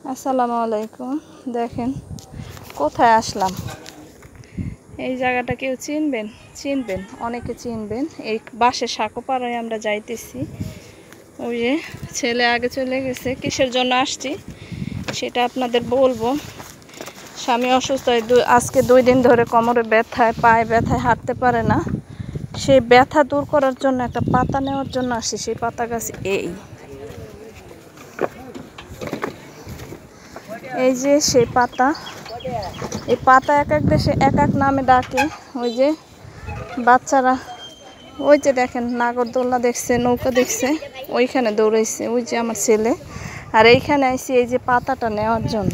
আসসালামু আলাইকুম। দেখেন কোথায় আসলাম। এই জায়গাটা কেউ চিনবেন অনেকে চিনবেন। এই বাঁশের সাঁকো পাড়ায় আমরা যাইতেছি। ওই যে ছেলে আগে চলে গেছে, কিসের জন্য আসছি সেটা আপনাদের বলবো। স্বামী অসুস্থ, আজকে 2 দিন ধরে কোমরে ব্যথায়, পায়ে ব্যথায় হাঁটতে পারে না। সেই ব্যথা দূর করার জন্য একটা পাতা নেওয়ার জন্য আসছি। সেই পাতা গাছ এই যে সেই পাতা। এই পাতা এক এক দেশে এক এক নামে ডাকে। ওই যে বাচ্চারা, ওই যে দেখেন নাগরদোল্লা দেখছে, নৌকা দেখছে, ওইখানে দৌড়াইছে ওই যে আমার ছেলে। আর এইখানে আইছি এই যে পাতাটা নেওয়ার জন্য।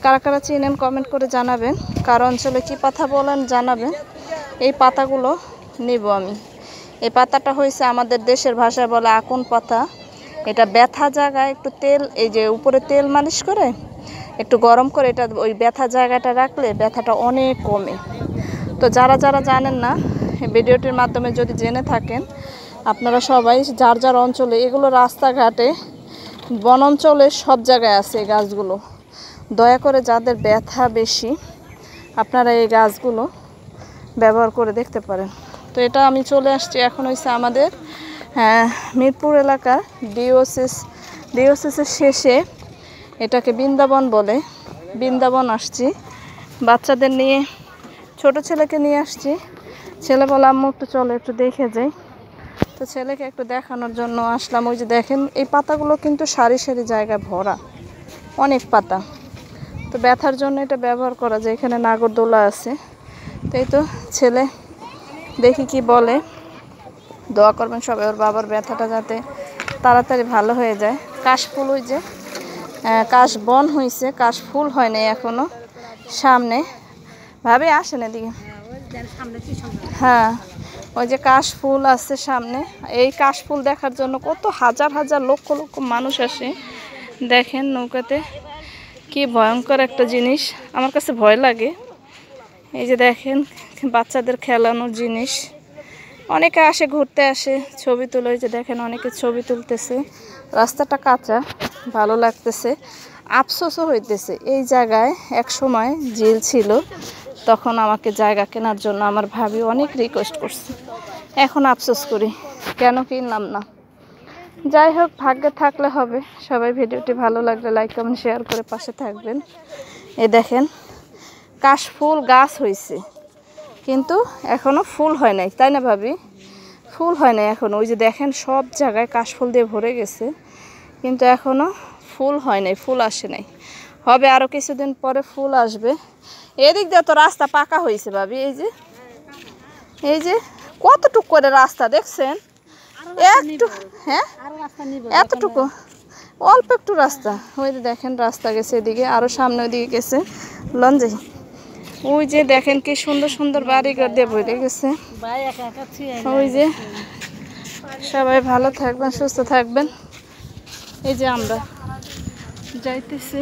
কারা কারা চিনেন কমেন্ট করে জানাবেন। কার অঞ্চলে কী পাতা বলেন জানাবেন। এই পাতাগুলো নিব আমি। এই পাতাটা হয়েছে আমাদের দেশের ভাষায় বলে আকুন পাতা। এটা ব্যথা জায়গায় একটু তেল, এই যে উপরে তেল মালিশ করে একটু গরম করে এটা ওই ব্যথা জায়গাটা রাখলে ব্যথাটা অনেক কমে। তো যারা যারা জানেন না, ভিডিওটির মাধ্যমে যদি জেনে থাকেন, আপনারা সবাই যার যার অঞ্চলে, এগুলো রাস্তাঘাটে, বন অঞ্চলে সব জায়গায় আছে এই গাছগুলো। দয়া করে যাদের ব্যথা বেশি, আপনারা এই গাছগুলো ব্যবহার করে দেখতে পারেন। তো এটা আমি চলে আসছি এখন হয়েছে আমাদের মিরপুর এলাকার ডিওসিসের শেষে। এটাকে বৃন্দাবন বলে। বৃন্দাবন আসছি বাচ্চাদের নিয়ে, ছোট ছেলেকে নিয়ে আসছি। ছেলে বলে আম্মু একটু চলো একটু দেখে যাই। তো ছেলেকে একটু দেখানোর জন্য আসলাম। ওই যে দেখেন এই পাতাগুলো কিন্তু সারি সারি জায়গায় ভরা, অনেক পাতা। তো ব্যথার জন্য এটা ব্যবহার করা যায়। এখানে নাগরদোলা আছে। তো এই তো ছেলে দেখি কি বলে। দোয়া করবেন সবাই ওর বাবার ব্যথাটা যাতে তাড়াতাড়ি ভালো হয়ে যায়। কাশফুল, ওই যে কাশ বন হয়েছে, কাশ ফুল হয় নাই এখনো। সামনে ভাবে আসেন এদিকে। হ্যাঁ, ওই যে কাশ ফুল আছে সামনে। এই কাশ ফুল দেখার জন্য কত হাজার হাজার লক্ষ লক্ষ মানুষ আসে। দেখেন নৌকাতে, কি ভয়ঙ্কর একটা জিনিস, আমার কাছে ভয় লাগে। এই যে দেখেন বাচ্চাদের খেলানোর জিনিস। অনেকে আসে, ঘুরতে আসে, ছবি তুলে। ওই যে দেখেন অনেকে ছবি তুলতেছে। রাস্তাটা কাঁচা, ভালো লাগতেছে। আফসোসও হইতেছে, এই জায়গায় এক সময় ঝিল ছিল, তখন আমাকে জায়গা কেনার জন্য আমার ভাবি অনেক রিকোয়েস্ট করছে। এখন আফসোস করি কেন কিনলাম না। যাই হোক, ভাগ্যে থাকলে হবে। সবাই ভিডিওটি ভালো লাগলে লাইক কমেন্ট শেয়ার করে পাশে থাকবেন। এই দেখেন কাশফুল গাছ হয়েছে, কিন্তু এখনো ফুল হয় নাই, তাই না ভাবি? ফুল হয় নাই এখনো। ওই যে দেখেন সব জায়গায় কাশফুল দিয়ে ভরে গেছে, কিন্তু এখনো ফুল হয় নাই, ফুল আসে নাই। হবে আরো কিছুদিন পরে ফুল আসবে। এদিক দিয়ে তো রাস্তা পাকা হয়েছে ভাবি। এই যে কতটুক করে রাস্তা দেখছেন, একটু, হ্যাঁ এতটুকু, অল্প একটু রাস্তা। ওই যে দেখেন রাস্তা গেছে এদিকে, আরো সামনে ওইদিকে গেছে লঞ্জে। ওই যে দেখেন কি সুন্দর সুন্দর বাড়িঘর দিয়ে ভরে গেছে। ওই যে সবাই ভালো থাকবেন, সুস্থ থাকবেন। এই যে আমরা যাইতেছি।